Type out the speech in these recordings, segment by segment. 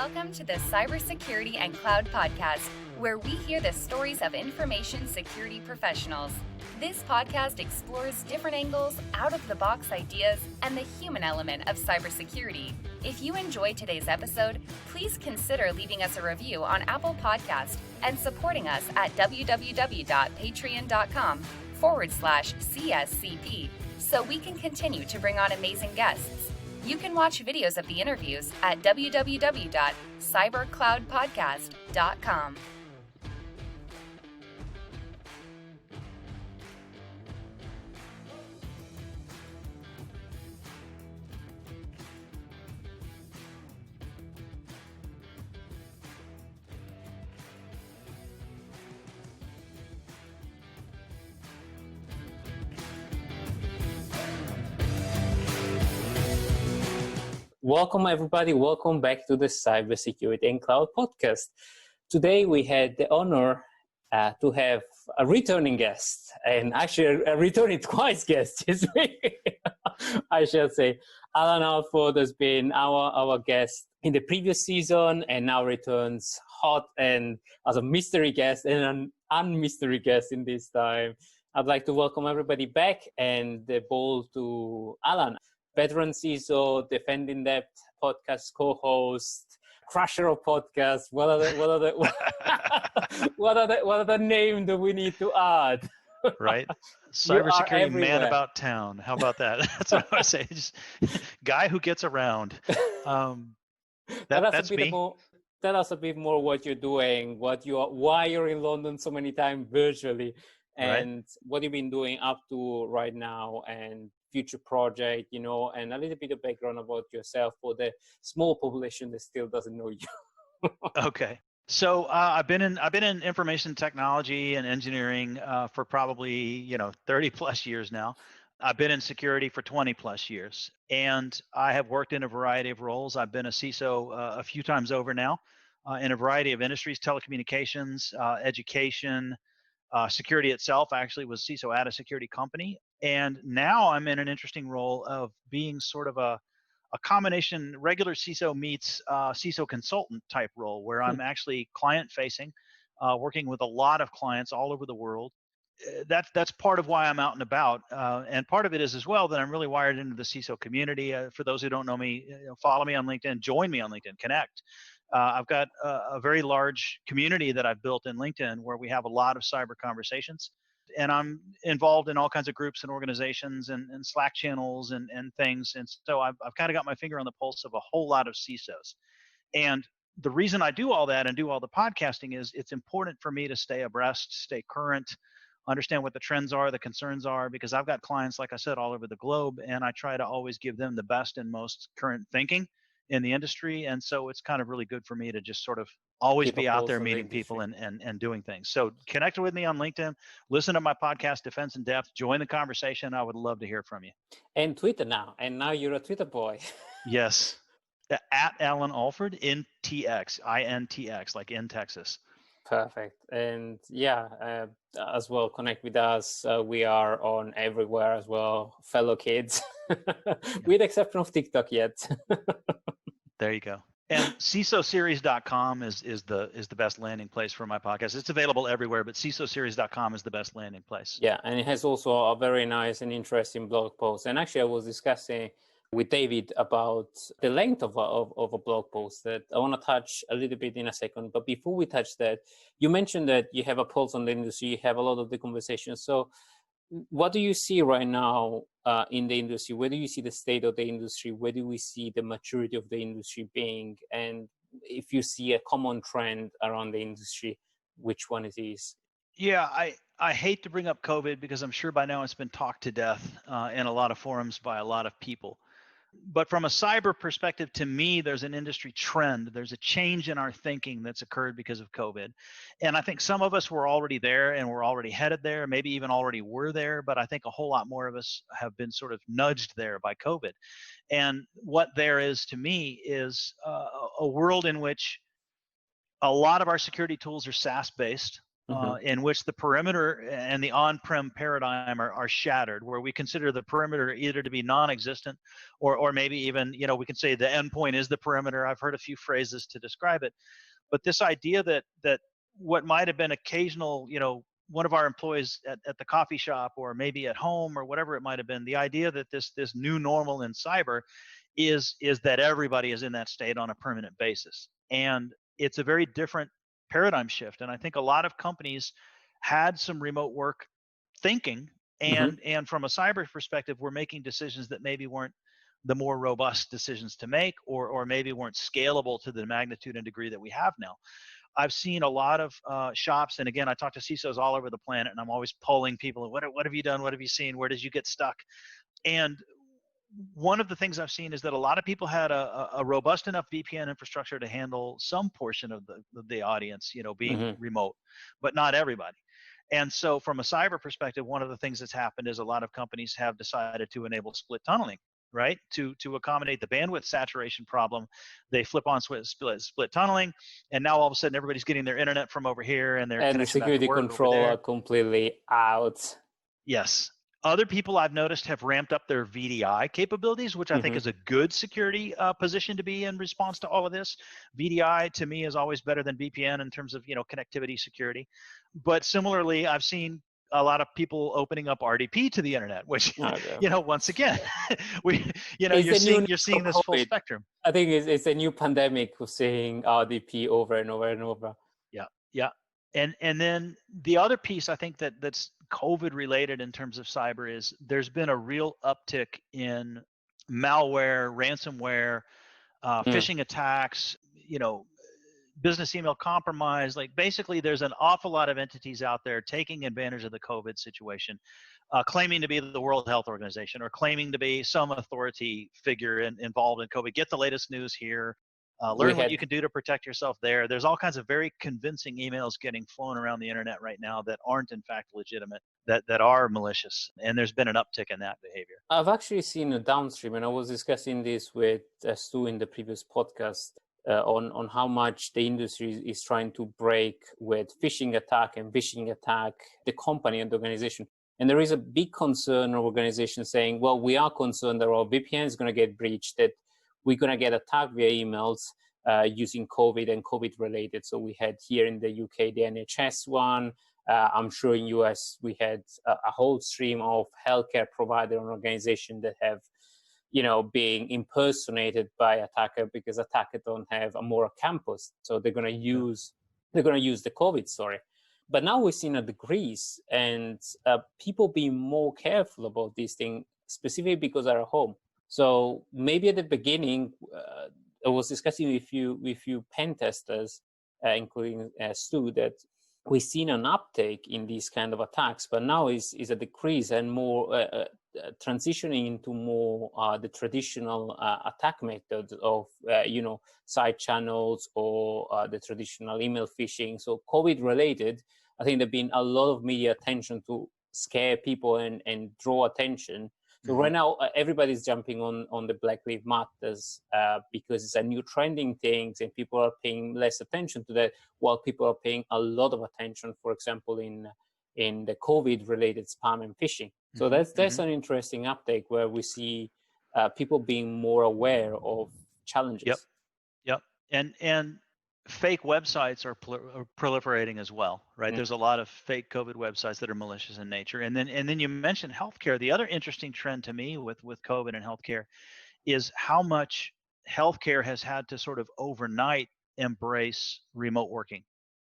Welcome to the Cybersecurity and Cloud Podcast, where we hear the stories of information security professionals. This podcast explores different angles, out-of-the-box ideas, and the human element of cybersecurity. If you enjoyed today's episode, please consider leaving us a review on Apple Podcast and supporting us at www.patreon.com/CSCP so we can continue to bring on amazing guests. You can watch videos of the interviews at www.cybercloudpodcast.com. Welcome, everybody. Welcome back to the Cybersecurity and Cloud Podcast. Today, we had the honor to have a returning guest, and actually a returning twice guest this week, I shall say. Allan Alford has been our guest in the previous season and now returns hot and as a mystery guest and an unmystery guest in this time. I'd like to welcome everybody back and the ball to Allan. Veteran CISO, Defending Depth podcast co-host, crusher of podcasts. What are the names that we need to add? Right, cybersecurity man about town. How about that? That's what I would say. Just guy who gets around. That's me. Tell us a bit more what you're doing, why you're in London so many times virtually, and what you've been doing up to right now, and future project, and a little bit of background about yourself for the small population that still doesn't know you. Okay. So I've been in information technology and engineering for probably 30 plus years now. I've been in security for 20 plus years, and I have worked in a variety of roles. I've been a CISO a few times over now in a variety of industries: telecommunications, education, security itself. I actually was CISO at a security company. And now I'm in an interesting role of being sort of a combination regular CISO meets CISO consultant type role, where I'm actually client facing, working with a lot of clients all over the world. That's part of why I'm out and about. And part of it is as well that I'm really wired into the CISO community. For those who don't know me, follow me on LinkedIn, join me on LinkedIn, connect. I've got a very large community that I've built in LinkedIn where we have a lot of cyber conversations. And I'm involved in all kinds of groups and organizations and Slack channels and things. And so I've kind of got my finger on the pulse of a whole lot of CISOs. And the reason I do all that and do all the podcasting is it's important for me to stay abreast, stay current, understand what the trends are, the concerns are, because I've got clients, like I said, all over the globe, and I try to always give them the best and most current thinking in the industry. And so it's kind of really good for me to just sort of always be out there meeting people and doing things. So connect with me on LinkedIn, listen to my podcast, Defense in Depth, join the conversation. I would love to hear from you. And Twitter now. And now you're a Twitter boy. Yes. At Allan Alford, INTX, like in Texas. Perfect. And as well, connect with us. We are on everywhere as well, fellow kids, with the exception of TikTok yet. There you go. And CISOseries.com is the best landing place for my podcast. It's available everywhere, but CISOseries.com is the best landing place. Yeah, and it has also a very nice and interesting blog post. And actually, I was discussing with David about the length of a blog post that I want to touch a little bit in a second. But before we touch that, you mentioned that you have a pulse on the industry, you have a lot of the conversations. So what do you see right now in the industry? Where do you see the state of the industry? Where do we see the maturity of the industry being? And if you see a common trend around the industry, which one it is? Yeah, I hate to bring up COVID because I'm sure by now it's been talked to death in a lot of forums by a lot of people. But from a cyber perspective, to me, there's an industry trend. There's a change in our thinking that's occurred because of COVID. And I think some of us were already there and we're already headed there, maybe even already were there, but I think a whole lot more of us have been sort of nudged there by COVID. And what there is to me is a world in which a lot of our security tools are SaaS-based. in which the perimeter and the on-prem paradigm are shattered, where we consider the perimeter either to be non-existent or maybe even, we can say the endpoint is the perimeter. I've heard a few phrases to describe it. But this idea that what might have been occasional, one of our employees at the coffee shop or maybe at home or whatever it might have been, the idea that this new normal in cyber is that everybody is in that state on a permanent basis. And it's a very different paradigm shift. And I think a lot of companies had some remote work thinking, and from a cyber perspective, we're making decisions that maybe weren't the more robust decisions to make, or maybe weren't scalable to the magnitude and degree that we have now. I've seen a lot of shops, and again, I talk to CISOs all over the planet, and I'm always polling people, what have you done? What have you seen? Where did you get stuck? And one of the things I've seen is that a lot of people had a robust enough VPN infrastructure to handle some portion of the audience, being remote, but not everybody. And so from a cyber perspective, one of the things that's happened is a lot of companies have decided to enable split tunneling, right? To accommodate the bandwidth saturation problem. They flip on split tunneling, and now all of a sudden everybody's getting their internet from over here and their and the connection back to security work control over there. are completely out. Yes. Other people I've noticed have ramped up their VDI capabilities, which I think is a good security position to be in response to all of this. VDI to me is always better than VPN in terms of connectivity security. But similarly, I've seen a lot of people opening up RDP to the internet, which once again, you're seeing this full spectrum. I think it's a new pandemic of seeing RDP over and over and over. Yeah. And then the other piece I think that's COVID related in terms of cyber is there's been a real uptick in malware, ransomware, phishing attacks, business email compromise. Like basically there's an awful lot of entities out there taking advantage of the COVID situation, claiming to be the World Health Organization or claiming to be some authority figure involved in COVID. Get the latest news here. Learn what you can do to protect yourself there. There's all kinds of very convincing emails getting flown around the internet right now that aren't in fact legitimate, that are malicious. And there's been an uptick in that behavior. I've actually seen a downstream, and I was discussing this with Stu in the previous podcast on how much the industry is trying to break with phishing attack and phishing attack, the company and the organization. And there is a big concern of organizations saying, well, we are concerned that our VPN is going to get breached, that we're going to get attacked via emails using COVID and COVID related. So we had here in the UK, the NHS one. I'm sure in US, we had a whole stream of healthcare provider and organization that have, being impersonated by attacker because attacker don't have a more campus. So they're going to use the COVID story. But now we're seeing a decrease and people being more careful about these things, specifically because they're at home. So maybe at the beginning, I was discussing with you pen testers, including Stu, that we've seen an uptake in these kind of attacks, but now is a decrease and more transitioning into more the traditional attack methods of side channels or the traditional email phishing. So COVID related, I think there's been a lot of media attention to scare people and draw attention. So right now, everybody's jumping on the Black Lives Matters because it's a new trending thing, and people are paying less attention to that, while people are paying a lot of attention, for example, in the COVID-related spam and phishing. So that's an interesting uptake where we see people being more aware of challenges. Yep. And fake websites are proliferating as well, right? There's a lot of fake COVID websites that are malicious in nature. And then you mentioned healthcare. The other interesting trend to me with COVID and healthcare is how much healthcare has had to sort of overnight embrace remote working.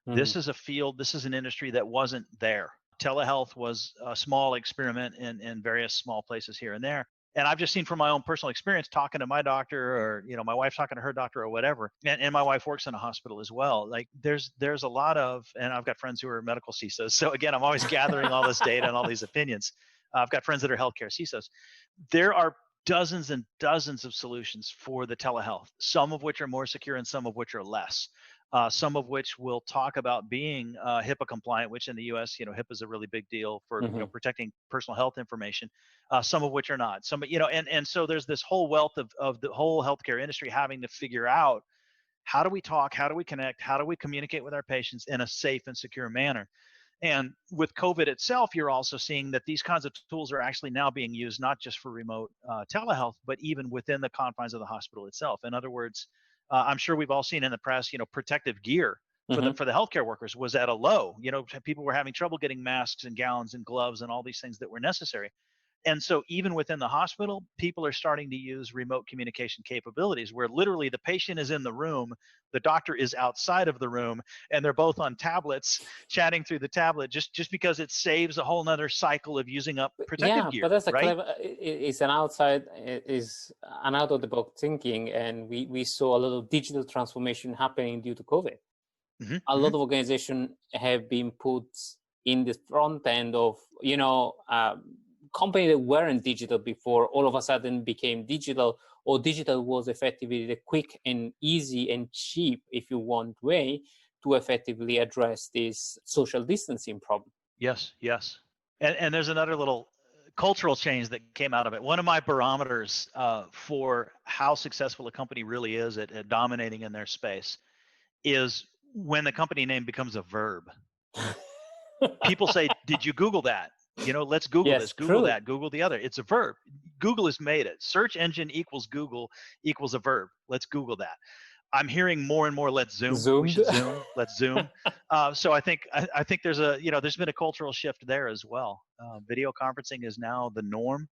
This is a field, this is an industry that wasn't there. Telehealth was a small experiment in various small places here and there. And I've just seen from my own personal experience talking to my doctor, or my wife talking to her doctor or whatever, and my wife works in a hospital as well. Like there's a lot of, and I've got friends who are medical CISOs. So again, I'm always gathering all this data and all these opinions. I've got friends that are healthcare CISOs. There are dozens and dozens of solutions for the telehealth, some of which are more secure and some of which are less. Some of which will talk about being HIPAA compliant, which in the U.S., HIPAA is a really big deal for protecting personal health information. Some of which are not. And so there's this whole wealth of the whole healthcare industry having to figure out How do we talk? How do we connect? How do we communicate with our patients in a safe and secure manner? And with COVID itself, you're also seeing that these kinds of tools are actually now being used not just for remote telehealth, but even within the confines of the hospital itself. In other words, I'm sure we've all seen in the press, protective gear for Mm-hmm. the healthcare workers was at a low. People were having trouble getting masks and gowns and gloves and all these things that were necessary. And so even within the hospital, people are starting to use remote communication capabilities where literally the patient is in the room, the doctor is outside of the room, and they're both on tablets chatting through the tablet just because it saves a whole nother cycle of using up protective Yeah, gear, but that's a right? clever. It's an out of the box thinking, and we saw a lot of digital transformation happening due to COVID. Mm-hmm, A lot of organizations have been put in the front end of companies that weren't digital before all of a sudden became digital, or digital was effectively the quick and easy and cheap, if you want, way to effectively address this social distancing problem. Yes, yes. And there's another little cultural change that came out of it. One of my barometers for how successful a company really is at dominating in their space is when the company name becomes a verb. People say, "Did you Google that?" Let's Google Yes, this, Google true. that, Google the other. It's a verb. Google has made it. Search engine equals Google equals a verb. Let's Google that. I'm hearing more and more. Let's Zoom. We Zoomed. should Zoom. Let's Zoom. So I think there's there's been a cultural shift there as well. Video conferencing is now the norm,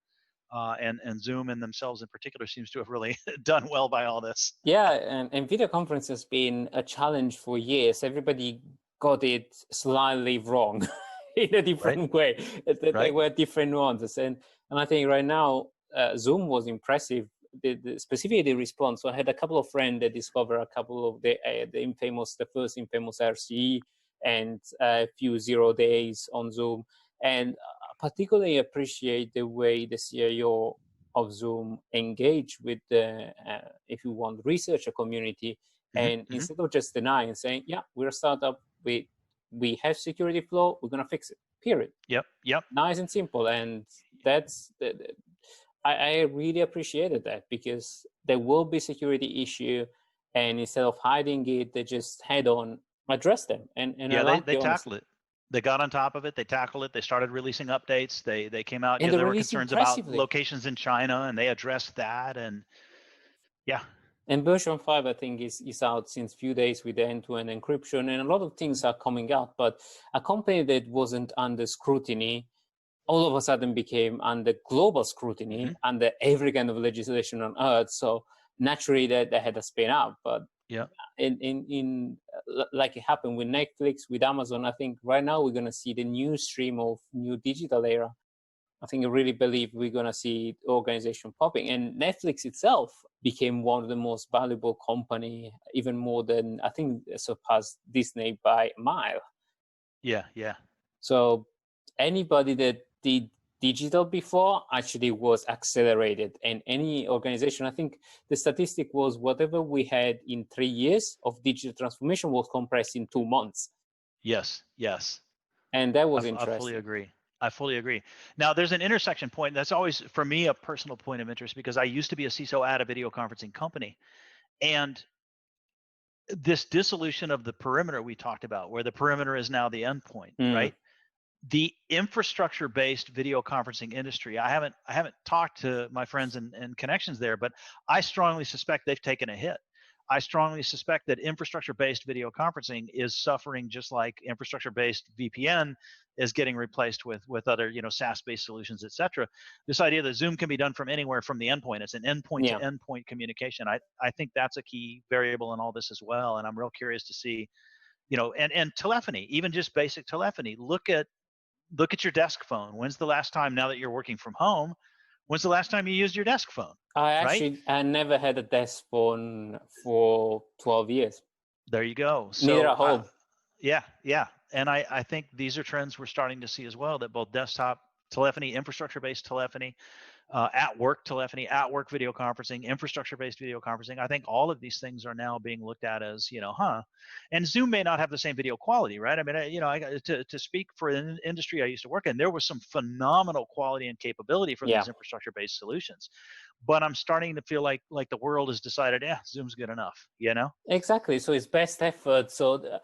and Zoom in themselves in particular seems to have really done well by all this. Yeah, and video conference has been a challenge for years. Everybody got it slightly wrong in a different way. They Right. were different nuances. And I think right now, Zoom was impressive, specifically the response. So I had a couple of friends that discovered a couple of the first infamous RCE and a few 0 days on Zoom. And I particularly appreciate the way the CIO of Zoom engage with the, if you want, researcher community, and instead of just denying and saying, yeah, we're a startup, we have security flaw, we're going to fix it, period. Yep. Nice and simple. And that's I really appreciated that, because there will be security issue, and instead of hiding it, they just head on address them. And Yeah, I like they tackled it. They got on top of it. They tackled it. They started releasing updates. They came out. And There they were release concerns about impressively. locations in China, and they addressed that. And yeah. And version 5, I think, is out since few days with the end-to-end encryption, and a lot of things are coming out. But a company that wasn't under scrutiny all of a sudden became under global scrutiny, under every kind of legislation on earth. So naturally, they had to spin up. But yeah, in like it happened with Netflix, with Amazon, I think right now we're going to see the new stream of new digital era. I think I really believe we're going to see organization popping. And Netflix itself became one of the most valuable company, even more than, I think, surpassed Disney by a mile. Yeah. So anybody that did digital before actually was accelerated. And any organization, I think the statistic was whatever we had in 3 years of digital transformation was compressed in 2 months. Yes. And that was I interesting. I fully agree. Now, there's an intersection point that's always, for me, a personal point of interest, because I used to be a CISO at a video conferencing company. And this dissolution of the perimeter we talked about, where the perimeter is now the endpoint, right? The infrastructure-based video conferencing industry, I haven't talked to my friends and connections there, but I strongly suspect they've taken a hit. I strongly suspect that infrastructure-based video conferencing is suffering, just like infrastructure-based VPN is getting replaced with other, SaaS-based solutions, et cetera. This idea that Zoom can be done from anywhere from the endpoint, it's an endpoint to endpoint communication. I think that's a key variable in all this as well. And I'm real curious to see, and telephony, even just basic telephony. Look at your desk phone. When's the last time, now that you're working from home, when's the last time you used your desk phone? I never had a desk phone for 12 years. There you go. So, neither at home. Yeah. And I think these are trends we're starting to see as well, that both desktop telephony, infrastructure-based telephony, at work telephony, at work video conferencing, infrastructure-based video conferencing. I think all of these things are now being looked at as, and Zoom may not have the same video quality, right? I mean, to speak for an industry I used to work in, there was some phenomenal quality and capability from these infrastructure-based solutions. But I'm starting to feel like the world has decided, Zoom's good enough, Exactly. So it's best effort. So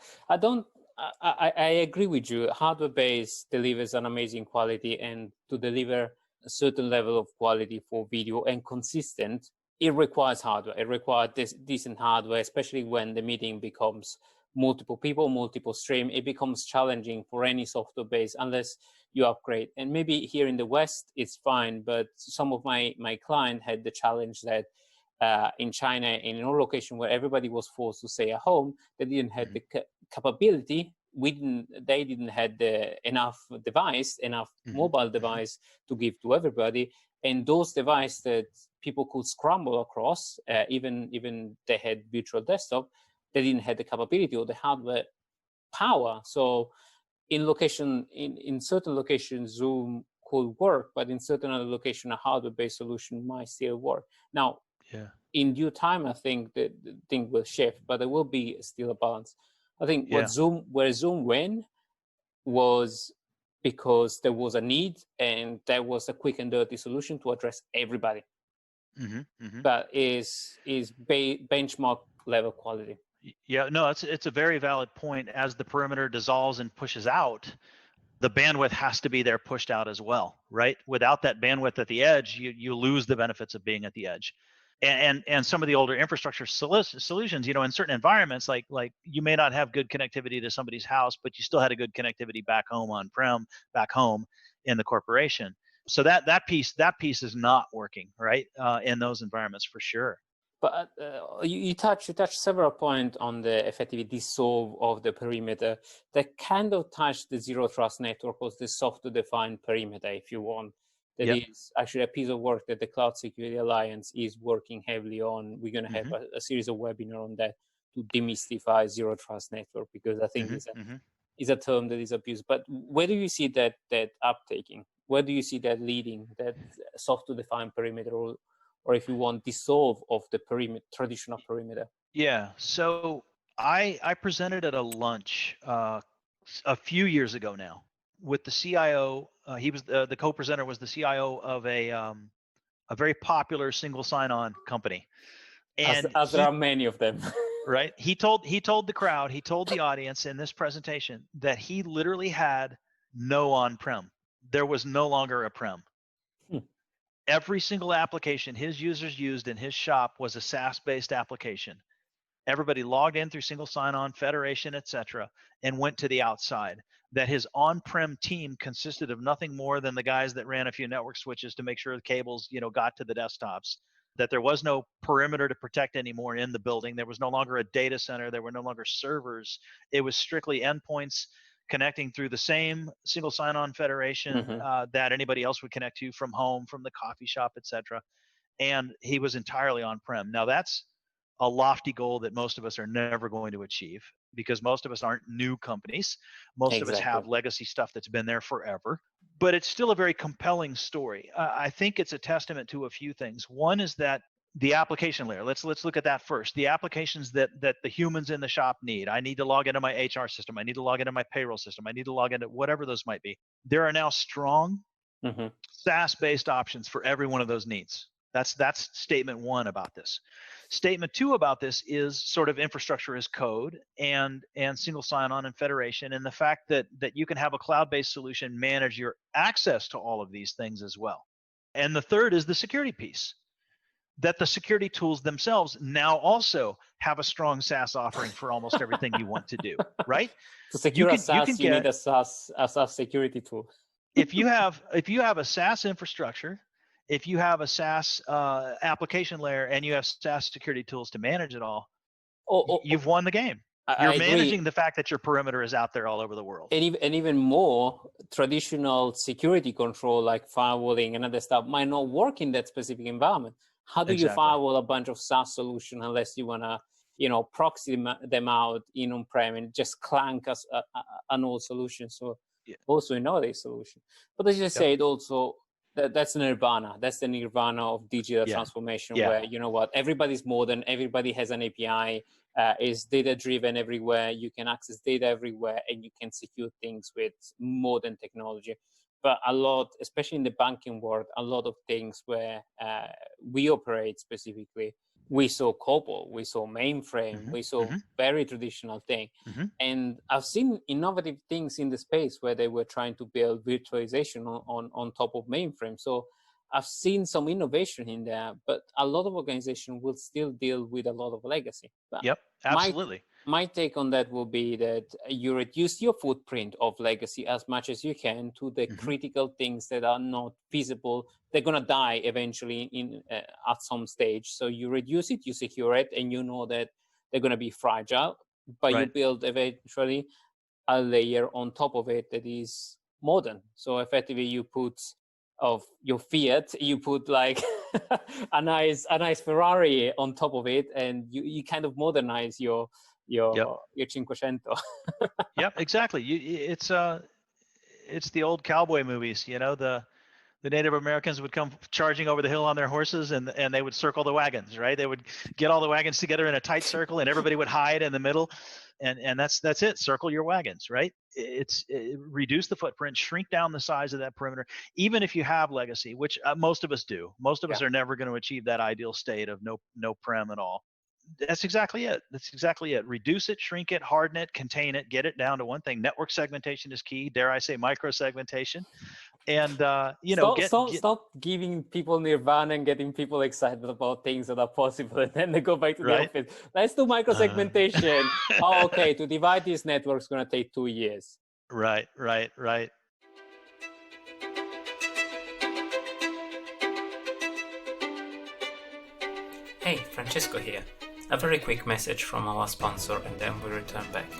I agree with you. Hardware-based delivers an amazing quality, and to deliver a certain level of quality for video and consistent, it requires hardware. It requires decent hardware, especially when the meeting becomes multiple people, multiple stream. It becomes challenging for any software-based unless you upgrade. And maybe here in the West, it's fine, but some of my client had the challenge that in China, in a location where everybody was forced to stay at home, they didn't have the capability. They didn't have enough mobile device to give to everybody. And those devices that people could scramble across, even they had virtual desktop, they didn't have the capability or the hardware power. So in certain locations, Zoom could work, but in certain other locations, a hardware-based solution might still work. Now, in due time, I think the thing will shift, but there will be still a balance. I think where Zoom went was because there was a need, and that was a quick and dirty solution to address everybody. But is benchmark level quality. Yeah, no, it's a very valid point. As the perimeter dissolves and pushes out, the bandwidth has to be there pushed out as well, right? Without that bandwidth at the edge, you lose the benefits of being at the edge. And some of the older infrastructure solutions, in certain environments, like you may not have good connectivity to somebody's house, but you still had a good connectivity back home on-prem, back home in the corporation. So that piece is not working, right? In those environments for sure. But you touched several points on the effective dissolve of the perimeter that kind of touch the zero trust network or the software-defined perimeter, if you want. That is actually a piece of work that the Cloud Security Alliance is working heavily on. We're going to have a series of webinars on that to demystify zero trust network, because I think it's a term that is abused. But where do you see that uptaking? Where do you see that leading, that software-defined perimeter, or if you want, dissolve of the traditional perimeter? Yeah. So I presented at a lunch a few years ago now with the CIO. He was the co-presenter was the CIO of a very popular single sign-on company, and as there are many of them. Right. He told the crowd, he told the audience in this presentation that he literally had no on-prem. There was no longer a prem. Every single application his users used in his shop was a SaaS-based application. Everybody logged in through single sign-on, federation, etc., and went to the outside. That his on-prem team consisted of nothing more than the guys that ran a few network switches to make sure the cables, got to the desktops. That there was no perimeter to protect anymore in the building. There was no longer a data center. There were no longer servers. It was strictly endpoints connecting through the same single sign-on federation that anybody else would connect to from home, from the coffee shop, etc. And he was entirely on-prem. Now that's a lofty goal that most of us are never going to achieve, because most of us aren't new companies. Most of us have legacy stuff that's been there forever. But it's still a very compelling story. I think it's a testament to a few things. One is that the application layer, let's look at that first. The applications that the humans in the shop need. I need to log into my HR system. I need to log into my payroll system. I need to log into whatever those might be. There are now strong SaaS-based options for every one of those needs. That's statement one about this. Statement two about this is sort of infrastructure as code and single sign-on and federation, and the fact that you can have a cloud-based solution manage your access to all of these things as well. And the third is the security piece, that the security tools themselves now also have a strong SaaS offering for almost everything you want to do, right? To secure a SaaS, you need a SaaS security tool. if you have a SaaS infrastructure, if you have a SaaS application layer, and you have SaaS security tools to manage it all, you've won the game. You're managing the fact that your perimeter is out there all over the world. And even more, traditional security control like firewalling and other stuff might not work in that specific environment. How do you firewall a bunch of SaaS solutions unless you want to, proxy them out in on-prem and just clank an old solution? So also a nowadays solution. But as you said, also that's nirvana. That's the nirvana of digital transformation, where, you know what, everybody's modern, everybody has an API, is data driven everywhere. You can access data everywhere, and you can secure things with modern technology. But a lot, especially in the banking world, a lot of things where we operate specifically, we saw COBOL, we saw mainframe, we saw very traditional thing. And I've seen innovative things in the space where they were trying to build virtualization on top of mainframe. So I've seen some innovation in there, but a lot of organizations will still deal with a lot of legacy. But absolutely. My take on that will be that you reduce your footprint of legacy as much as you can to the critical things that are not feasible. They're going to die eventually at some stage. So you reduce it, you secure it, and you know that they're going to be fragile, but you build eventually a layer on top of it that is modern. So effectively you put of your Fiat, you put like a nice Ferrari on top of it, and you kind of modernize your Cinquecento. Exactly. It's the old cowboy movies. You know, the Native Americans would come charging over the hill on their horses, and they would circle the wagons, right? They would get all the wagons together in a tight circle, and everybody would hide in the middle, and that's it. Circle your wagons, right? Reduce the footprint, shrink down the size of that perimeter. Even if you have legacy, which most of us do, most of us are never going to achieve that ideal state of no prem at all. That's exactly it. Reduce it, shrink it, harden it, contain it, get it down to one thing. Network segmentation is key. Dare I say micro segmentation? And stop giving people nirvana and getting people excited about things that are possible, and then they go back to the office. Let's do micro segmentation. Okay, to divide these networks is going to take 2 years. Right. Hey, Francesco here. A very quick message from our sponsor, and then we return back.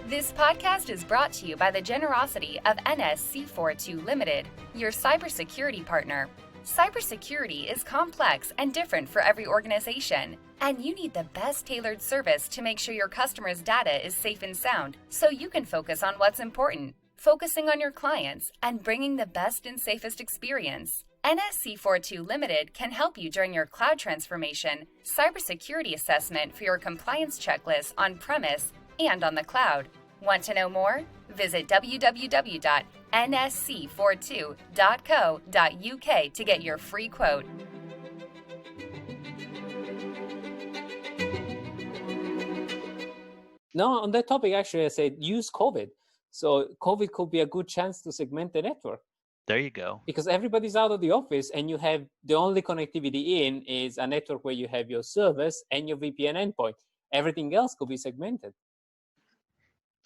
This podcast is brought to you by the generosity of NSC42 Limited, your cybersecurity partner. Cybersecurity is complex and different for every organization, and you need the best tailored service to make sure your customers' data is safe and sound, so you can focus on what's important, focusing on your clients and bringing the best and safest experience. NSC42 Limited can help you during your cloud transformation, cybersecurity assessment for your compliance checklist on-premise and on the cloud. Want to know more? Visit www.nsc42.co.uk to get your free quote. No, on that topic, actually, I said use COVID. So COVID could be a good chance to segment the network. There you go. Because everybody's out of the office, and you have the only connectivity in is a network where you have your servers and your VPN endpoint. Everything else could be segmented.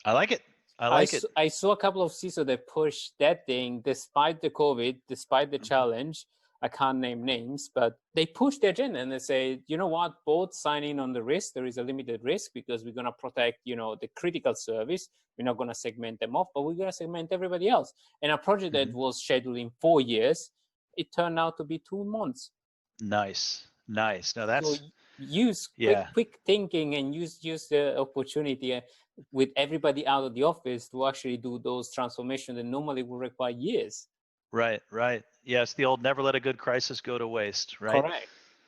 I like it. I saw a couple of CISO that pushed that thing despite the COVID, despite the challenge. I can't name names, but they pushed the agenda and they say, you know what, both sign in on the risk. There is a limited risk because we're going to protect, the critical service. We're not going to segment them off, but we're going to segment everybody else. And a project that was scheduled in 4 years, it turned out to be 2 months. Nice. No, that's... So use quick thinking and use the opportunity with everybody out of the office to actually do those transformations that normally would require years. Right. Yes, the old never let a good crisis go to waste, right? Correct.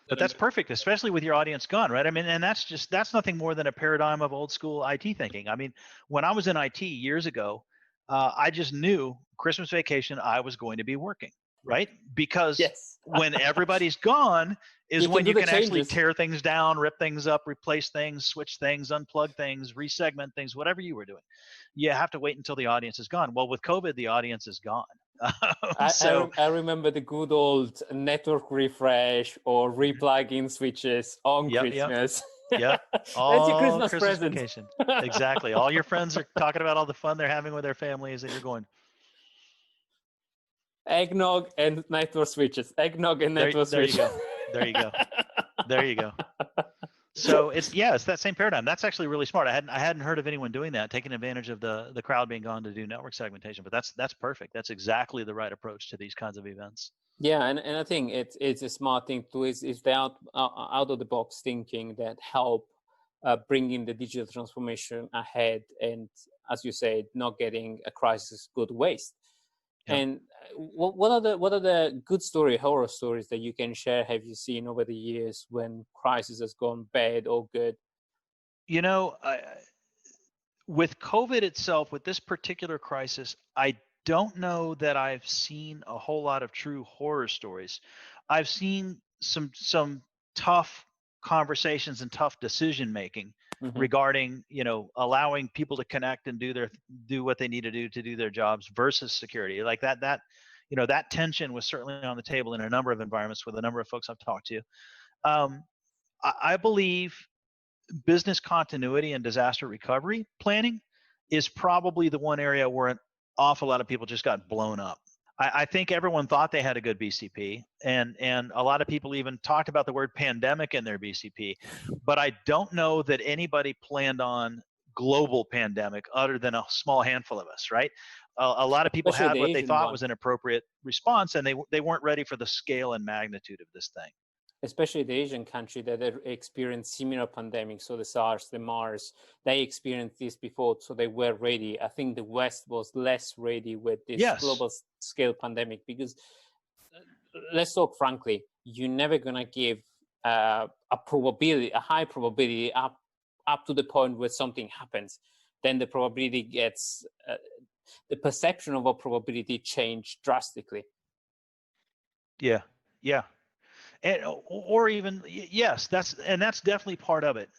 But that's perfect, especially with your audience gone, right? I mean, and that's nothing more than a paradigm of old school IT thinking. I mean, when I was in IT years ago, I just knew Christmas vacation I was going to be working, right? Because when everybody's gone is when you can actually tear things down, rip things up, replace things, switch things, unplug things, resegment things, whatever you were doing. You have to wait until the audience is gone. Well, with COVID, the audience is gone. I remember the good old network refresh or replugging switches on Christmas. Yep. That's your Christmas present. Vacation. Exactly. All your friends are talking about all the fun they're having with their families, and you're going, eggnog and network switches. Eggnog and network switches. There you go. So it's that same paradigm. That's actually really smart. I hadn't heard of anyone doing that, taking advantage of the crowd being gone to do network segmentation. But that's perfect. That's exactly the right approach to these kinds of events. Yeah, and I think it's a smart thing too. Is the out of the box thinking that help bringing the digital transformation ahead, and as you said, not getting a crisis good waste. Yep. And what are the good horror stories that you can share? Have you seen over the years when crisis has gone bad or good? You know, with COVID itself, with this particular crisis, I don't know that I've seen a whole lot of true horror stories. I've seen some tough conversations and tough decision making Mm-hmm. regarding, allowing people to connect and do what they need to do their jobs versus security. Like that tension was certainly on the table in a number of environments with a number of folks I've talked to. I believe business continuity and disaster recovery planning is probably the one area where an awful lot of people just got blown up. I think everyone thought they had a good BCP, and a lot of people even talked about the word pandemic in their BCP, but I don't know that anybody planned on global pandemic other than a small handful of us, right? A lot of people Especially had the what they Asian thought one. was an appropriate response, and they weren't ready for the scale and magnitude of this thing. Especially the Asian country that experienced similar pandemics, so the SARS, the MERS, they experienced this before, so they were ready. I think the West was less ready with this Yes. global scale pandemic because, let's talk frankly, you're never gonna give a high probability up to the point where something happens. Then the probability gets, the perception of a probability change drastically. Yeah. And, or even yes, that's definitely part of it.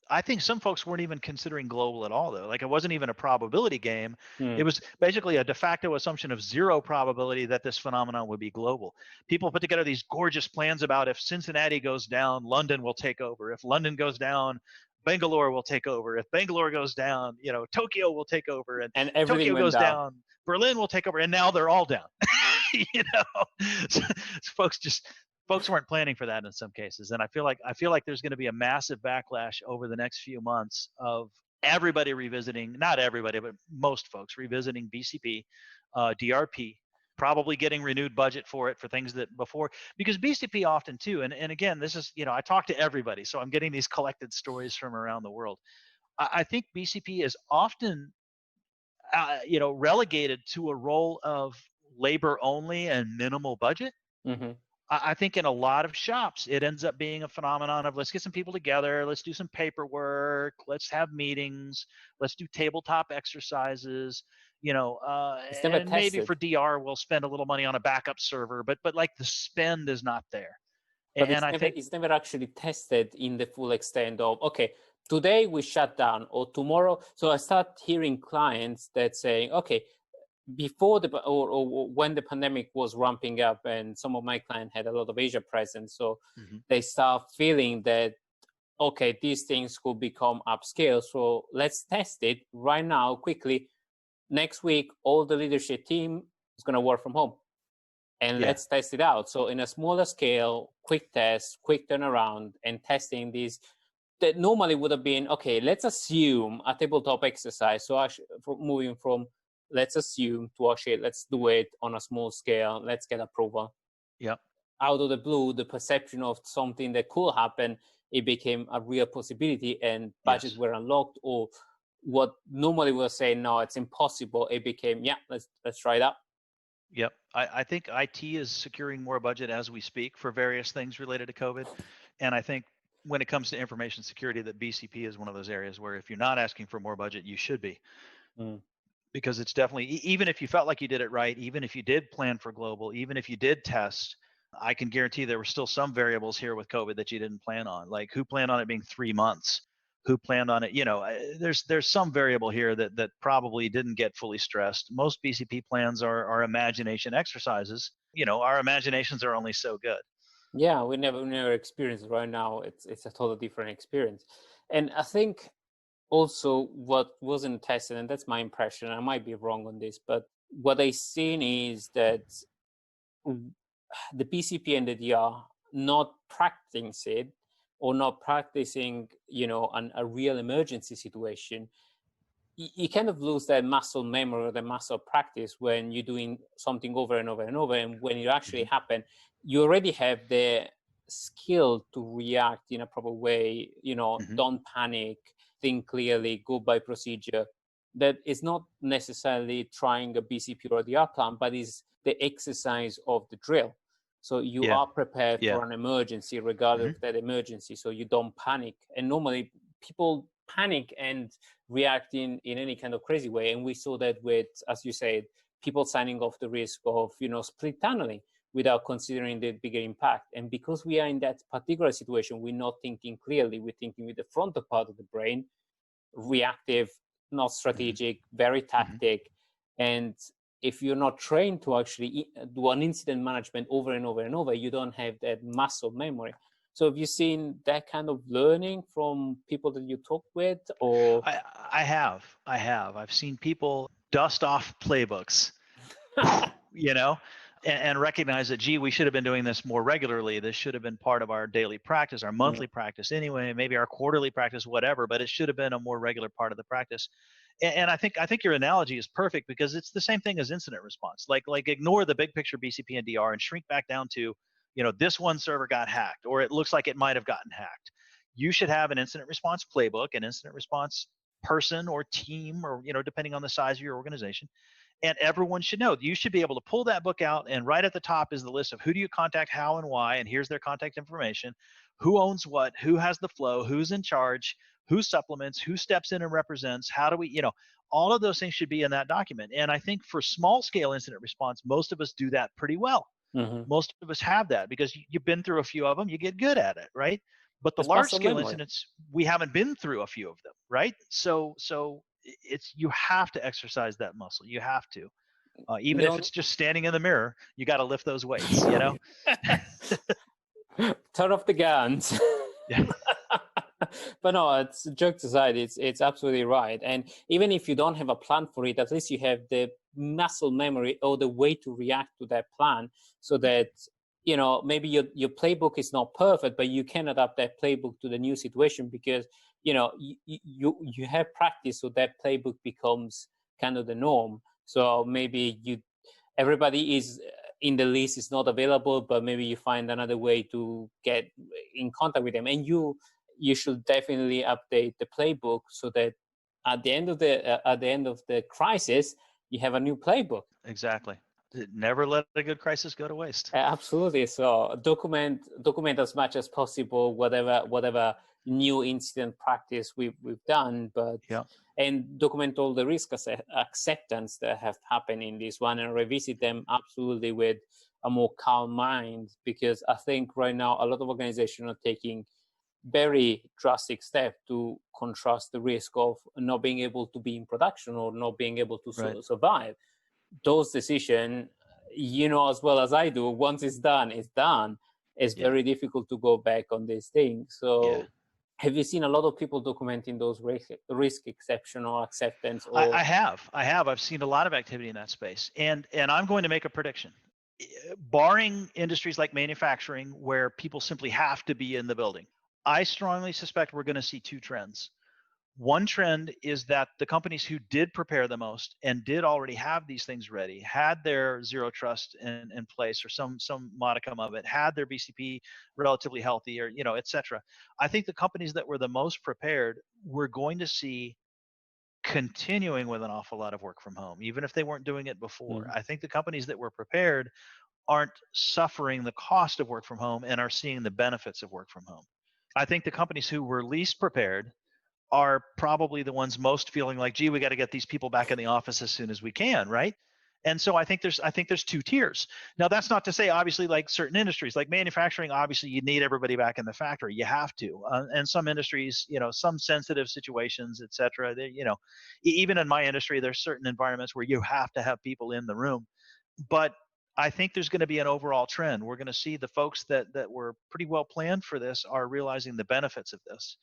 I think some folks weren't even considering global at all, though. Like, it wasn't even a probability game. It was basically a de facto assumption of zero probability that this phenomenon would be global. People put together these gorgeous plans about if Cincinnati goes down, London will take over. If London goes down, Bangalore will take over. If Bangalore goes down, Tokyo will take over. And everything Tokyo went goes down, Berlin will take over. And now they're all down. So folks weren't planning for that in some cases, and I feel like there's going to be a massive backlash over the next few months of everybody revisiting, not everybody, but most folks revisiting BCP, DRP, probably getting renewed budget for it for things that before, because BCP often too, and again, this is, I talk to everybody, so I'm getting these collected stories from around the world. I think BCP is often relegated to a role of labor only and minimal budget. Mm-hmm. I think in a lot of shops, it ends up being a phenomenon of let's get some people together, let's do some paperwork, let's have meetings, let's do tabletop exercises, and maybe for DR we'll spend a little money on a backup server, but like the spend is not there. But And it's never actually tested in the full extent of, okay, today we shut down or tomorrow. So I start hearing clients that saying, okay, before or when the pandemic was ramping up, and some of my clients had a lot of Asia presence, so they start feeling that, okay, these things could become upscale, so let's test it right now quickly. Next week, all the leadership team is going to work from home, and let's test it out. So in a smaller scale, quick test, quick turnaround, and testing these that normally would have been, okay, let's assume a tabletop exercise. So actually, moving from let's assume to actually let's do it on a small scale, let's get approval. Yep. Out of the blue, the perception of something that could happen, it became a real possibility, and budgets were unlocked, or what normally we'll say, no, it's impossible, it became, let's try it out. Yep. I think IT is securing more budget as we speak for various things related to COVID. And I think when it comes to information security, that BCP is one of those areas where if you're not asking for more budget, you should be. Because it's definitely, even if you felt like you did it right, even if you did plan for global, even if you did test, I can guarantee there were still some variables here with COVID that you didn't plan on. Like, who planned on it being 3 months? Who planned on it? There's some variable here that probably didn't get fully stressed. Most BCP plans are imagination exercises. Our imaginations are only so good. Yeah, we never experienced it. Right now. It's a totally different experience. And I think also what wasn't tested, and that's my impression, I might be wrong on this, but what I've seen is that the BCP and the DR not practicing it, or not practicing, a real emergency situation, you kind of lose that muscle memory or the muscle practice when you're doing something over and over and over. And when it actually happen, you already have the skill to react in a proper way, don't panic, think clearly, go by procedure. that is not necessarily trying a BCP or DR plan, but is the exercise of the drill. So you are prepared for an emergency, regardless of that emergency, so you don't panic. And normally people panic and react in any kind of crazy way. And we saw that with, as you said, people signing off the risk of, split tunneling without considering the bigger impact. And because we are in that particular situation, we're not thinking clearly, we're thinking with the frontal part of the brain, reactive, not strategic, very tactic. And if you're not trained to actually do an incident management over and over and over, you don't have that muscle memory. So have you seen that kind of learning from people that you talk with? Or I have. I've seen people dust off playbooks, and recognize that, gee, we should have been doing this more regularly. This should have been part of our daily practice, our monthly practice anyway, maybe our quarterly practice, whatever, but it should have been a more regular part of the practice. And I think your analogy is perfect, because it's the same thing as incident response. Like ignore the big picture BCP and DR and shrink back down to, this one server got hacked, or it looks like it might have gotten hacked. You should have an incident response playbook, an incident response person or team, or, depending on the size of your organization. And everyone should know. You should be able to pull that book out, and right at the top is the list of who do you contact, how and why, and here's their contact information, who owns what, who has the flow, who's in charge, who supplements, who steps in and represents, how do we, all of those things should be in that document. And I think for small scale incident response, most of us do that pretty well. Most of us have that because you've been through a few of them, you get good at it, right? But the large scale incidents, we haven't been through a few of them, right? So you have to exercise that muscle. You have to, even if it's just standing in the mirror, you got to lift those weights, Turn off the guns. But no, it's jokes aside, it's absolutely right. And even if you don't have a plan for it, at least you have the muscle memory or the way to react to that plan, so that maybe your playbook is not perfect, but you can adapt that playbook to the new situation, because you have practice, so that playbook becomes kind of the norm. So maybe everybody is in the list is not available, but maybe you find another way to get in contact with them, and you should definitely update the playbook so that at the end of the crisis, you have a new playbook. Exactly. Never let a good crisis go to waste. Absolutely. So document as much as possible whatever new incident practice we've done, but and document all the risk acceptance that have happened in this one, and revisit them absolutely with a more calm mind, because I think right now a lot of organizations are taking very drastic steps to contrast the risk of not being able to be in production or not being able to survive. Those decisions, as well as I do, once it's done, it's done. It's very difficult to go back on these things. So have you seen a lot of people documenting those risk exceptional acceptance? Or... I have. I've seen a lot of activity in that space. And I'm going to make a prediction. Barring industries like manufacturing, where people simply have to be in the building, I strongly suspect we're going to see two trends. One trend is that the companies who did prepare the most and did already have these things ready, had their zero trust in place, or some modicum of it, had their BCP relatively healthy, or et cetera. I think the companies that were the most prepared, we're going to see continuing with an awful lot of work from home, even if they weren't doing it before. I think the companies that were prepared aren't suffering the cost of work from home and are seeing the benefits of work from home. I think the companies who were least prepared are probably the ones most feeling like, gee, we got to get these people back in the office as soon as we can, right? And so I think there's two tiers. Now, that's not to say, obviously, like certain industries, like manufacturing, obviously you need everybody back in the factory. You have to. And some industries, some sensitive situations, et cetera, even in my industry, there's certain environments where you have to have people in the room. But I think there's going to be an overall trend. We're going to see the folks that were pretty well planned for this are realizing the benefits of this.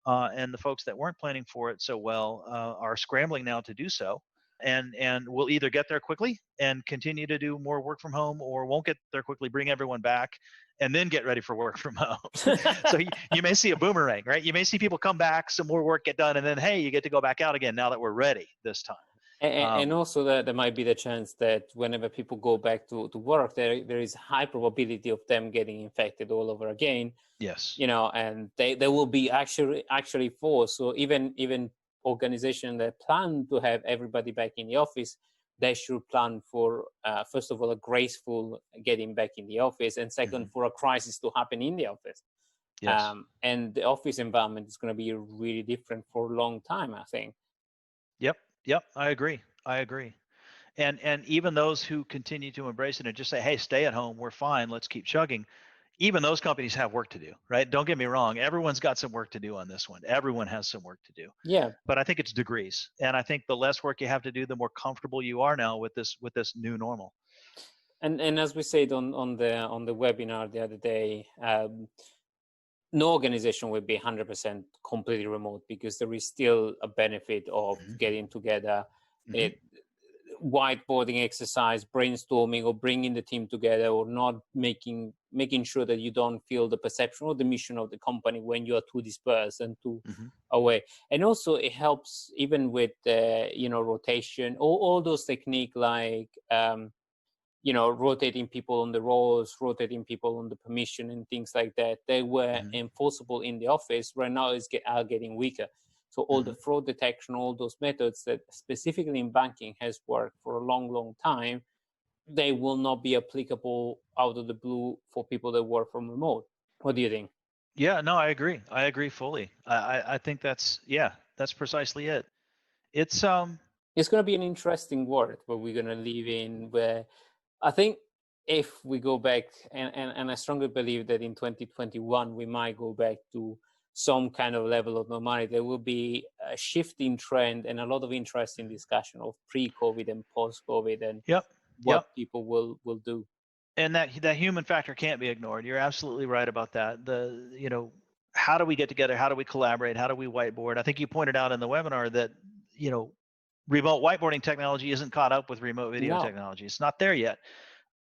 And the folks that weren't planning for it so well are scrambling now to do so. And we'll either get there quickly and continue to do more work from home, or won't get there quickly, bring everyone back, and then get ready for work from home. So you may see a boomerang, right? You may see people come back, some more work get done, and then, hey, you get to go back out again now that we're ready this time. And also there might be the chance that whenever people go back to work, there is high probability of them getting infected all over again. Yes. And they will be actually forced. So even organizations that plan to have everybody back in the office, they should plan for, first of all, a graceful getting back in the office, and second, for a crisis to happen in the office. Yes. And the office environment is going to be really different for a long time, I think. Yep. I agree. And even those who continue to embrace it and just say, hey, stay at home, we're fine, let's keep chugging. Even those companies have work to do, right? Don't get me wrong. Everyone's got some work to do on this one. Everyone has some work to do. Yeah. But I think it's degrees. And I think the less work you have to do, the more comfortable you are now with this new normal. And as we said on the webinar the other day, no organization will be 100% completely remote, because there is still a benefit of getting together, whiteboarding exercise, brainstorming, or bringing the team together, or not making sure that you don't feel the perception or the mission of the company when you are too dispersed and too away. And also it helps even with rotation, all those techniques like rotating people on the roles, rotating people on the permission and things like that. They were enforceable in the office. Right now are getting weaker. So all the fraud detection, all those methods that specifically in banking has worked for a long, long time, they will not be applicable out of the blue for people that work from remote. What do you think? Yeah, no, I agree. I agree fully. I think that's precisely it. It's going to be an interesting world where we're going to live in, where I think if we go back, and I strongly believe that in 2021, we might go back to some kind of level of normality, there will be a shifting trend and a lot of interesting discussion of pre-COVID and post-COVID and what people will do. And that human factor can't be ignored. You're absolutely right about that. How do we get together? How do we collaborate? How do we whiteboard? I think you pointed out in the webinar that, remote whiteboarding technology isn't caught up with remote video technology. It's not there yet.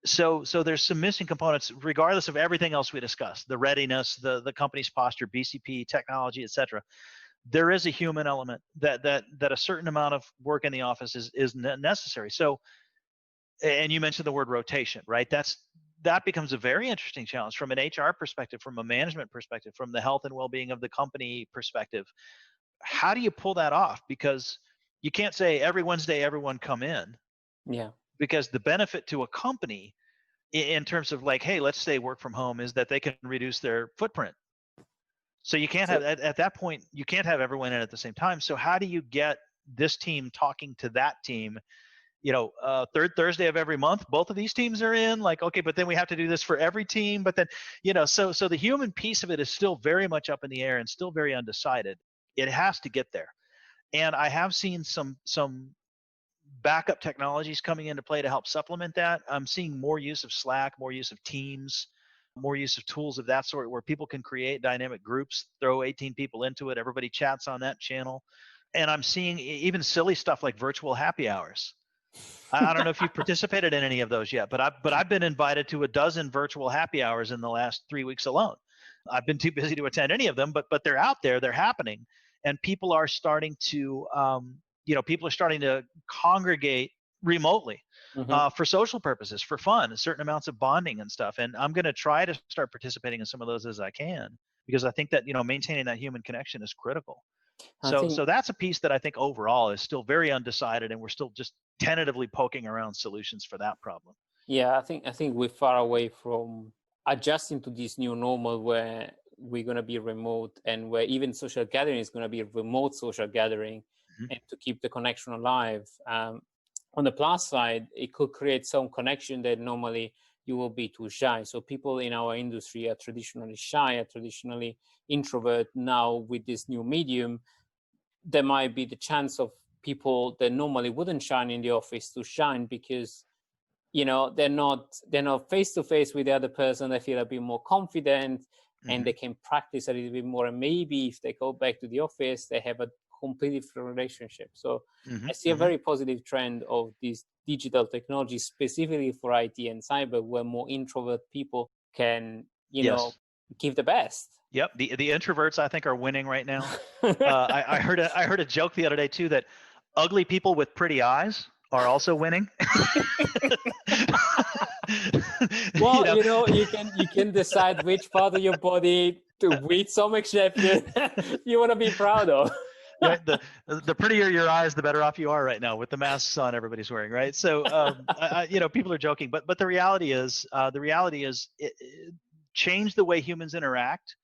So there's some missing components, regardless of everything else we discussed, the readiness, the company's posture, BCP, technology, et cetera. There is a human element that a certain amount of work in the office is necessary. So, and you mentioned the word rotation, right? That becomes a very interesting challenge from an HR perspective, from a management perspective, from the health and well-being of the company perspective. How do you pull that off? Because you can't say every Wednesday everyone come in. Yeah. Because the benefit to a company in terms of like, hey, let's say work from home, is that they can reduce their footprint. So you can't have, at that point, you can't have everyone in at the same time. So how do you get this team talking to that team? Third Thursday of every month, both of these teams are in, like, okay, but then we have to do this for every team. But then, so the human piece of it is still very much up in the air and still very undecided. It has to get there. And I have seen some backup technologies coming into play to help supplement that. I'm seeing more use of Slack, more use of Teams, more use of tools of that sort where people can create dynamic groups, throw 18 people into it, everybody chats on that channel. And I'm seeing even silly stuff like virtual happy hours. I don't know if you've participated in any of those yet, but I've been invited to a dozen virtual happy hours in the last 3 weeks alone. I've been too busy to attend any of them, but they're out there, they're happening, and people are starting to congregate remotely for social purposes, for fun, certain amounts of bonding and stuff. And I'm going to try to start participating in some of those as I can, because I think that maintaining that human connection is critical. So that's a piece that I think overall is still very undecided, and we're still just tentatively poking around solutions for that problem. Yeah, I think we're far away from adjusting to this new normal where we're going to be remote, and where even social gathering is going to be a remote social gathering, and to keep the connection alive. On the plus side, it could create some connection that normally you will be too shy. So people in our industry are traditionally shy, are traditionally introvert. Now with this new medium, there might be the chance of people that normally wouldn't shine in the office to shine, because they're not face to face with the other person. They feel a bit more confident, and they can practice a little bit more. And maybe if they go back to the office, they have a completely different relationship. So I see a very positive trend of this digital technology, specifically for IT and cyber, where more introvert people can, give the best. Yep, the introverts I think are winning right now. I heard a joke the other day too, that ugly people with pretty eyes are also winning. Well, you can decide which part of your body, to with some exception, you want to be proud of. Yeah, the prettier your eyes, the better off you are right now with the masks on everybody's wearing, right? So, people are joking, but the reality is, change the way humans interact,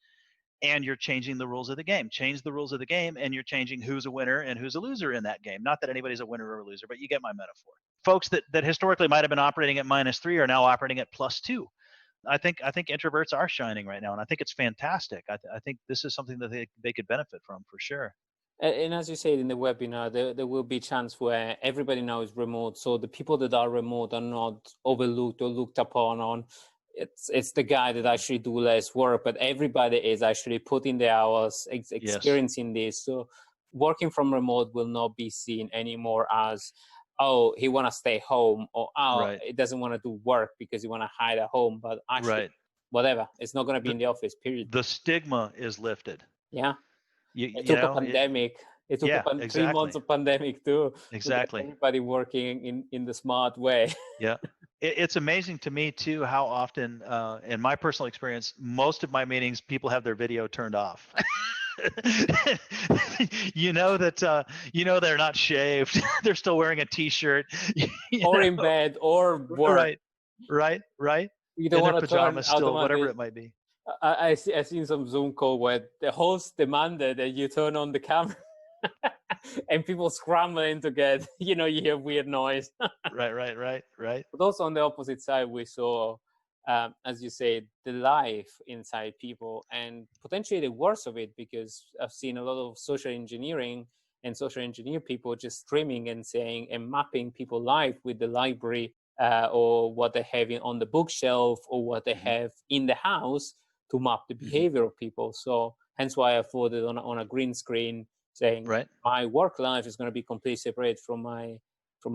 and you're changing the rules of the game. Change the rules of the game, and you're changing who's a winner and who's a loser in that game. Not that anybody's a winner or a loser, but you get my metaphor. Folks that historically might have been operating at -3 are now operating at +2. I think introverts are shining right now, and I think it's fantastic. I think this is something that they could benefit from for sure. And as you said in the webinar, there will be chance where everybody now is remote. So the people that are remote are not overlooked or looked upon on. It's the guy that actually do less work, but everybody is actually putting the hours, experiencing this. So working from remote will not be seen anymore as, oh, he want to stay home, or he doesn't want to do work because he want to hide at home. But actually, whatever, it's not going to be in the office, period. The stigma is lifted. Yeah. It took a pandemic. It took 3 months of pandemic too. Exactly. Everybody working in the smart way. Yeah. It's amazing to me too how often, in my personal experience, most of my meetings, people have their video turned off. They're not shaved. They're still wearing a T-shirt. Or in bed, or work. Right. You don't want to pajamas still, whatever it might be. I seen some Zoom call where the host demanded that you turn on the camera. And people scrambling to get, you hear weird noise. Right. But also on the opposite side, we saw, as you say, the life inside people, and potentially the worst of it, because I've seen a lot of social engineering and social engineer people just streaming and saying and mapping people's life with the library or what they have on the bookshelf or what they have in the house to map the behavior of people. So hence why I thought it on a green screen, saying my work life is going to be completely separate from my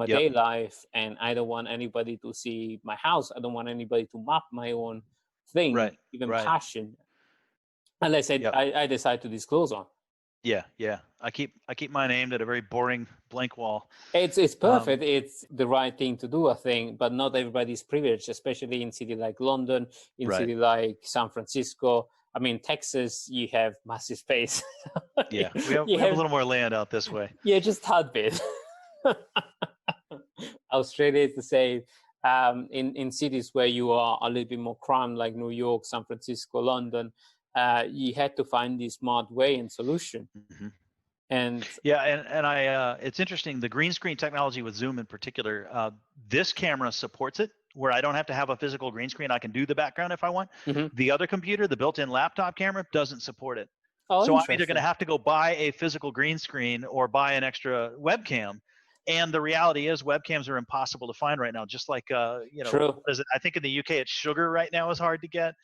day life, and I don't want anybody to see my house. I don't want anybody to map my own thing, even passion, unless I decide to disclose on. Yeah. I keep mine aimed at a very boring blank wall. It's perfect. It's the right thing to do, I think, but not everybody's privileged, especially in city like London, in city like San Francisco. I mean, Texas, you have massive space. Yeah, we have a little more land out this way. Yeah, just a tad bit. Australia is the same. In cities where you are a little bit more crammed, like New York, San Francisco, London, you had to find this smart way and solution. And it's interesting, the green screen technology with Zoom in particular, this camera supports it, where I don't have to have a physical green screen. I can do the background if I want. The other computer, the built-in laptop camera, doesn't support it. So I'm either going to have to go buy a physical green screen or buy an extra webcam. And the reality is webcams are impossible to find right now. Just like, True. I think in the UK, it's sugar right now is hard to get.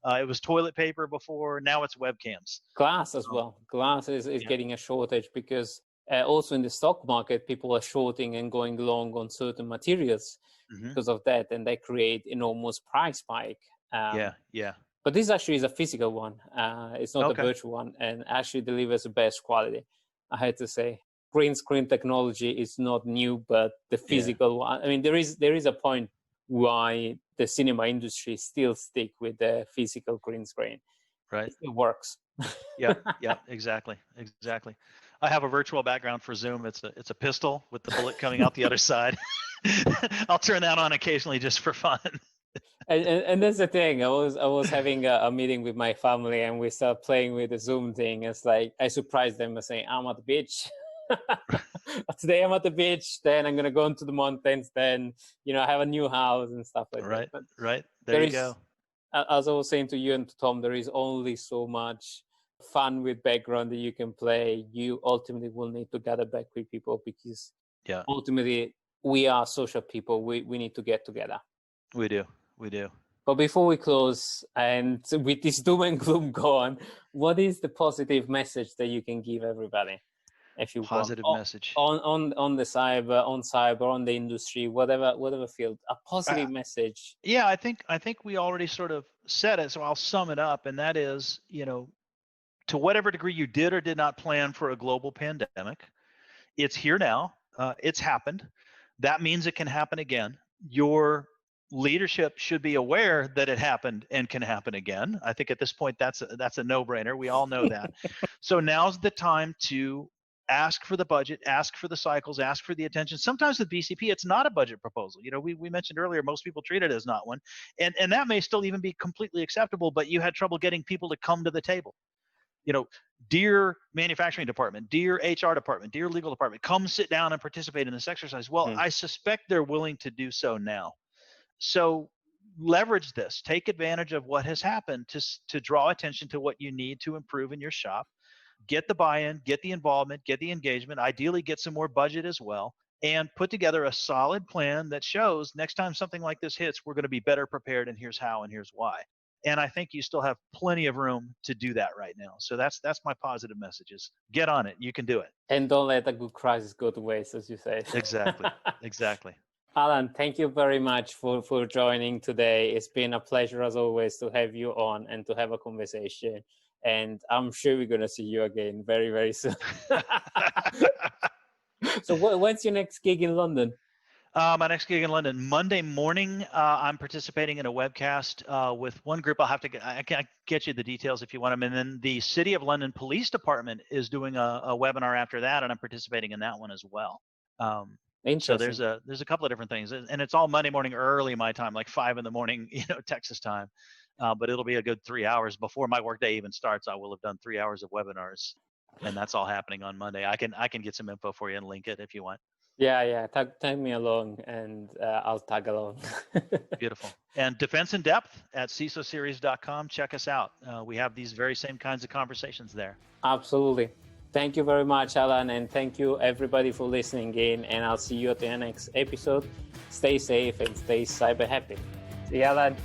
It was toilet paper before. Now it's webcams. Glass as well. Glass is getting a shortage because also in the stock market, people are shorting and going long on certain materials because of that. And they create enormous price spike. But this actually is a physical one. It's not a virtual one, and actually delivers the best quality, I had to say. Green screen technology is not new, but the physical one. I mean, there is a point why the cinema industry still stick with the physical green screen. Right. It works. Yeah, exactly. I have a virtual background for Zoom. It's a pistol with the bullet coming out the other side. I'll turn that on occasionally just for fun. And that's the thing. I was having a meeting with my family, and we started playing with the Zoom thing. It's like I surprised them by saying, "I'm at the beach." Today I'm at the beach. Then I'm gonna go into the mountains. Then I have a new house and stuff like that. But right. There you go. As I was saying to you and to Tom, there is only so much fun with background that you can play. You ultimately will need to gather back with people because ultimately we are social people. We need to get together. We do. But before we close, and with this doom and gloom gone, what is the positive message that you can give everybody? If you positive want, message on the cyber, on the industry, whatever field, a positive message. Yeah, I think we already sort of said it, so I'll sum it up, and that is, to whatever degree you did or did not plan for a global pandemic, it's here now. It's happened. That means it can happen again. Your leadership should be aware that it happened and can happen again. I think at this point that's a no-brainer. We all know that. So now's the time to ask for the budget, ask for the cycles, ask for the attention. Sometimes with BCP, it's not a budget proposal. We mentioned earlier, most people treat it as not one. And that may still even be completely acceptable, but you had trouble getting people to come to the table. Dear manufacturing department, dear HR department, dear legal department, come sit down and participate in this exercise. Well, I suspect they're willing to do so now. So leverage this, take advantage of what has happened to draw attention to what you need to improve in your shop. Get the buy-in, get the involvement, get the engagement, ideally get some more budget as well, and put together a solid plan that shows next time something like this hits, we're going to be better prepared, and here's how and here's why. And I think you still have plenty of room to do that right now. So that's my positive messages. Get on it. You can do it. And don't let a good crisis go to waste, as you say. Exactly. Allan, thank you very much for joining today. It's been a pleasure, as always, to have you on and to have a conversation. And I'm sure we're going to see you again very, very soon. So when's your next gig in London? My next gig in London, Monday morning. I'm participating in a webcast with one group. I can get you the details if you want them. And then the City of London Police Department is doing a webinar after that, and I'm participating in that one as well. So there's a couple of different things, and it's all Monday morning early my time, like 5 a.m, Texas time. But it'll be a good 3 hours before my workday even starts. I will have done 3 hours of webinars, and that's all happening on Monday. I can get some info for you and link it if you want. Yeah. Tag me along, and I'll tag along. Beautiful. And Defense in Depth at CISOseries.com. Check us out. We have these very same kinds of conversations there. Absolutely. Thank you very much, Allan, and thank you everybody for listening in. And I'll see you at the next episode. Stay safe and stay cyber happy. See you, Allan.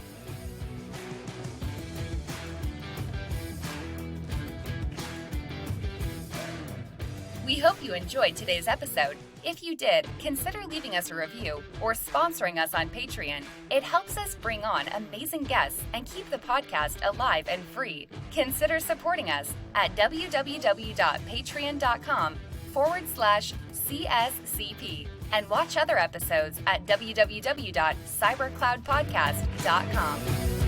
We hope you enjoyed today's episode. If you did, consider leaving us a review or sponsoring us on Patreon. It helps us bring on amazing guests and keep the podcast alive and free. Consider supporting us at www.patreon.com/CSCP and watch other episodes at www.cybercloudpodcast.com.